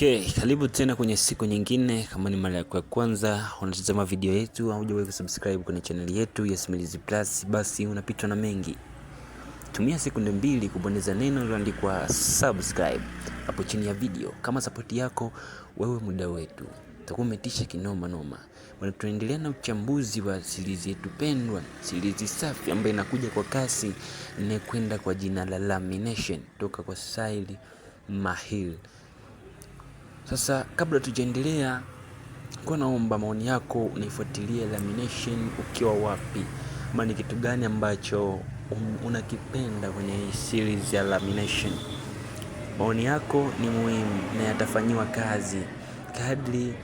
Okay, karibu tena kwenye siku nyingine. Kama ni mara yako ya kwanza unatazama video yetu au hujawahi kusubscribe kwenye channel yetu ya Simulizi Plus, basi unapitwa na mengi. Tumia sekunde 2 kubonyeza neno lililoandikwa subscribe hapo chini ya video. Kama support yako wewe muda wetu, utakuwa umetisha kinoma noma. Tunaendelea na uchambuzi wa series yetu pendwa, series safi ambayo inakuja kwa kasi, inakwenda kwa jina la Lamination toka kwa Saili Mahil. Sasa kabla tujaendelea, kwa naomba maoni yako, unaifuatilia Lamination ukiwa wapi? Ama ni kitu gani ambacho unakipenda kwenye hii series ya Lamination? Maoni yako ni muhimu na yatafanyiwa kazi. Kadri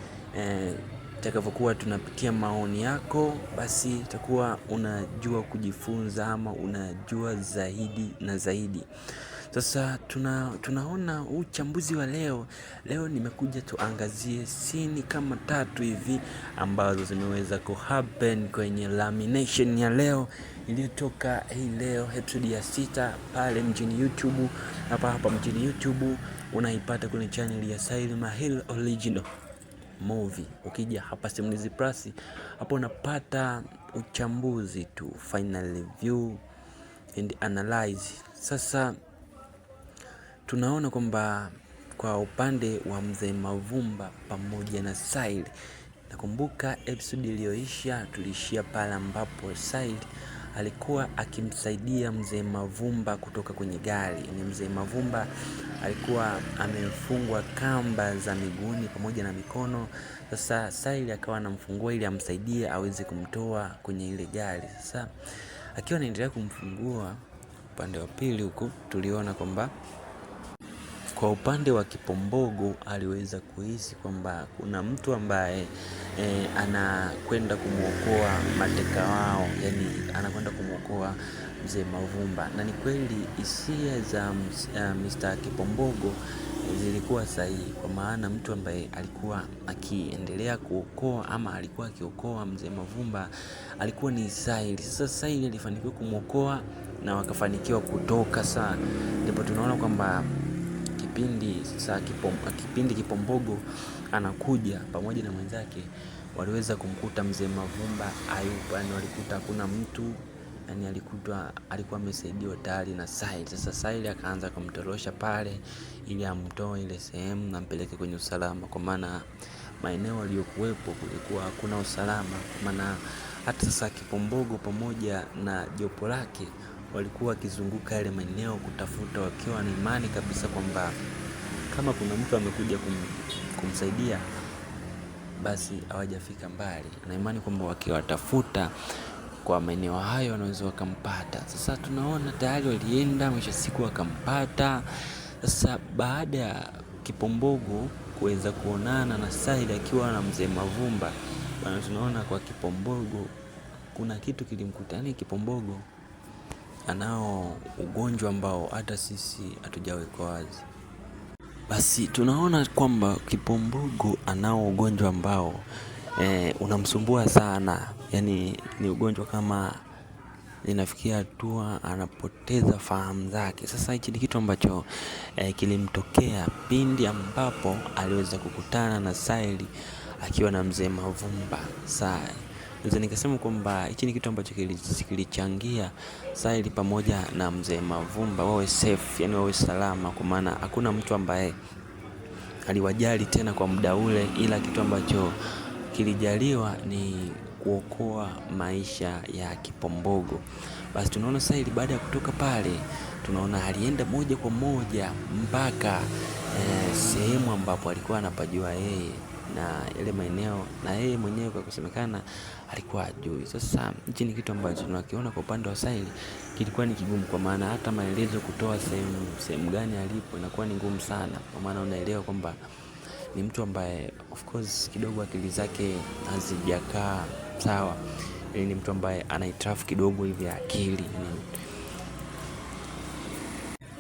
takavyokuwa tunapitia maoni yako, basi utakuwa unajua kujifunza ama unajua zaidi na zaidi. Sasa tunaona uchambuzi wa leo nimekuja tuangazie scene kama 3 hivi ambazo zimeweza kuhappen kwenye Lamination ya leo iliyotoka hii leo, episode ya 6 pale mjini YouTube. Hapa mjini YouTube unaipata kwenye channel ya Saili Mahil Original Movie. Ukija hapa Simulizi Plus, hapo unapata uchambuzi tu, final review and analyze. Sasa tunaona kwamba kwa upande wa Mzee Mavumba pamoja na Saili, nakumbuka episode iliyoisha tulishia pale ambapo Saili alikuwa akimsaidia Mzee Mavumba kutoka kwenye gari. Ni Mzee Mavumba alikuwa amefungwa kamba za miguuni pamoja na mikono. Sasa Saili akawa anamfungua ili amsaidie aweze kumtoa kwenye ile gari. Sasa akiwa anaendelea kumfungua, upande wa pili huko tuliona kwamba kwa upande wa Kipombogo aliweza kuhisi kwamba kuna mtu ambaye anakwenda kumuokoa mateka wao, yani anakwenda kumuokoa Mzee Mavumba. Na ni kweli hisia za Mr. Kipombogo zilikuwa sahihi, kwa maana mtu ambaye alikuwa akiendelea kuokoa ama alikuwa akiokoa Mzee Mavumba alikuwa ni Saili. Sasa Saili alifanikiwa kumuokoa na wakafanikiwa kutoka. Sasa ndipo tunaona kwamba kipindi Kipombogo anakuja pamoja na mwenzake, waliweza kumkuta Mzee Mavumba hayupo, yani walikuta hakuna mtu, yani alikuwa amesaidiwa tayari na Saili. Sasa Saili akaanza kumtorosha pale ili amtoe ile sehemu na mpeleke kwenye usalama, kwa maana maeneo aliyokuwepo kulikuwa hakuna usalama. Maana hata sasa Kipombogo pamoja na jopo lake walikuwa wakizunguka yale maeneo kutafuta, wakiwa na imani kabisa kwamba kama kuna mtu amekuja kumsaidia basi hawajafika mbali, na imani kwamba wakiwatafuta kwa maeneo hayo wanaweza wakampata. Sasa tunaona tayari walienda, mwisho siku wakampata. Sasa baada ya Kipombogo kuweza kuonana na Saili akiwa na Mzee Mavumba, bana, tunaona kwa Kipombogo kuna kitu kilimkuta. Yani Kipombogo anao ugonjwa ambao hata sisi hatujawekwa wazi. Basi tunaona kwamba Kipombogo anao ugonjwa ambao unamsumbua sana. Yani ni ugonjwa kama inafikia hatua anapoteza fahamu zake. Sasa hichi ni kitu ambacho kilimtokea pindi ambapo aliweza kukutana na Saili akiwa na Mzee Mavumba. Sasa nikasema kwamba hichi ni kitu ambacho kilichangia Saili pamoja na Mzee Mavumba wawe safe, yani wawe salama, kwa maana hakuna mtu ambaye aliwajali tena kwa muda ule, ila kitu ambacho kilijaliwa ni kuokoa maisha ya Kipombogo. Basi tunaona Saili baada ya kutoka pale, tunaona alienda moja kwa moja mpaka sehemu ambapo alikuwa anapajua yeye na ile maeneo, na yeye mwenyewe kwa kusemekana alikuwa ajui. Sasa hichi ni kitu ambacho tunakiona kwa upande wa Saili kilikuwa ni kigumu, kwa maana hata maelezo kutoa sehemu gani alipo inakuwa ni ngumu sana, kwa maana unaelewa kwamba ni mtu ambaye of course kidogo akili zake hazijakaa sawa. Ni mtu ambaye anaitarafu kidogo hivi akili.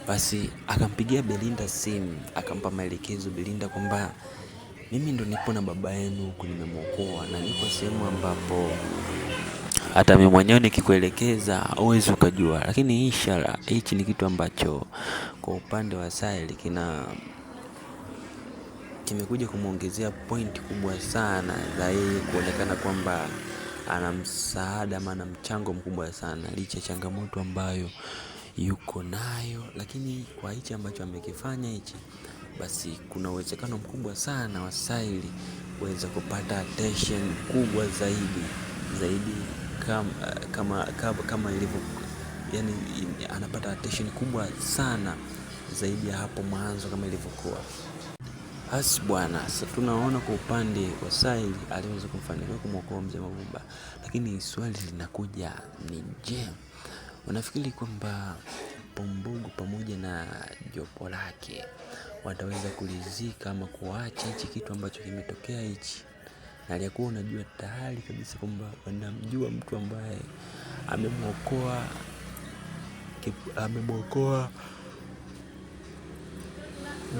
Basi akampigia Belinda simu, akampa maelekezo Belinda kwamba mimi ndo nipo na baba yenu huku, nimemuokoa na niko sehemu ambapo hata mimi mwenyewe nikikuelekeza huwezi ukajua. Lakini inshallah hichi ni kitu ambacho kwa upande wa Saili kimekuja kumuongezea point kubwa sana za yeye kuonekana kwamba ana msaada ama ana mchango mkubwa sana, licha changamoto ambayo yuko nayo. Lakini kwa hichi ambacho amekifanya hichi, basi kuna uwezekano mkubwa sana wa Saili kuweza kupata attention kubwa zaidi kama ilivyo, yani anapata attention kubwa sana zaidi ya hapo mwanzo kama ilivyokuwa. Basi bwana, sasa tunaona kwa upande wa Saili aliweza kufanikiwa kumwokoa Mzee Mavumba, lakini swali linakuja ni je, unafikiri kwamba Pombogu pamoja na jopo lake wataweza kulizika ama kuacha hichi kitu ambacho kimetokea hichi? Na aliyakuwa unajua tayari kabisa kwamba wanamjua mtu ambaye amemwokoa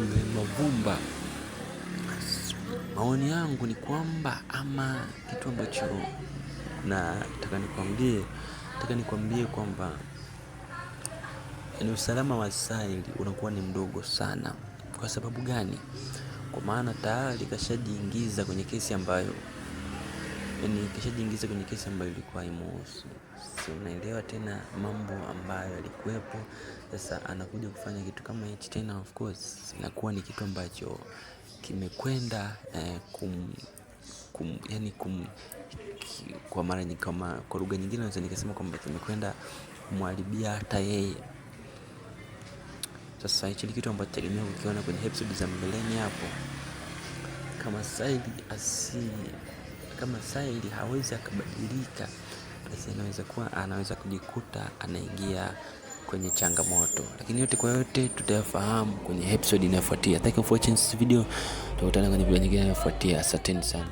Mzee Mavumba. Maoni yangu ni kwamba, ama kitu ambacho nataka nikwambie kwamba ni usalama wa Saili unakuwa ni mdogo sana. Kwa sababu gani? Kwa maana tayari kashajiingiza kwenye kesi ambayo ilikuwa imuhusu. Si unaelewa tena mambo ambayo yalikuwepo. Sasa anakuja kufanya kitu kama hichi tena, of course inakuwa ni kitu ambacho kimekwenda kwa mara nyingi, kama kwa lugha nyingine naweza nikasema kwamba kimekwenda kumharibia hata yeye. Sasa hichi ni kitu ambacho tegemea kukiona kwenye episode za mbeleni hapo. Kama Saili hawezi akabadilika, basi anaweza kujikuta anaingia kwenye changamoto. Lakini yote kwa yote tutayafahamu kwenye episode inayofuatia. Thank you for watching this video. Tutakutana kwenye video nyingine inayofuatia. Asanteni sana.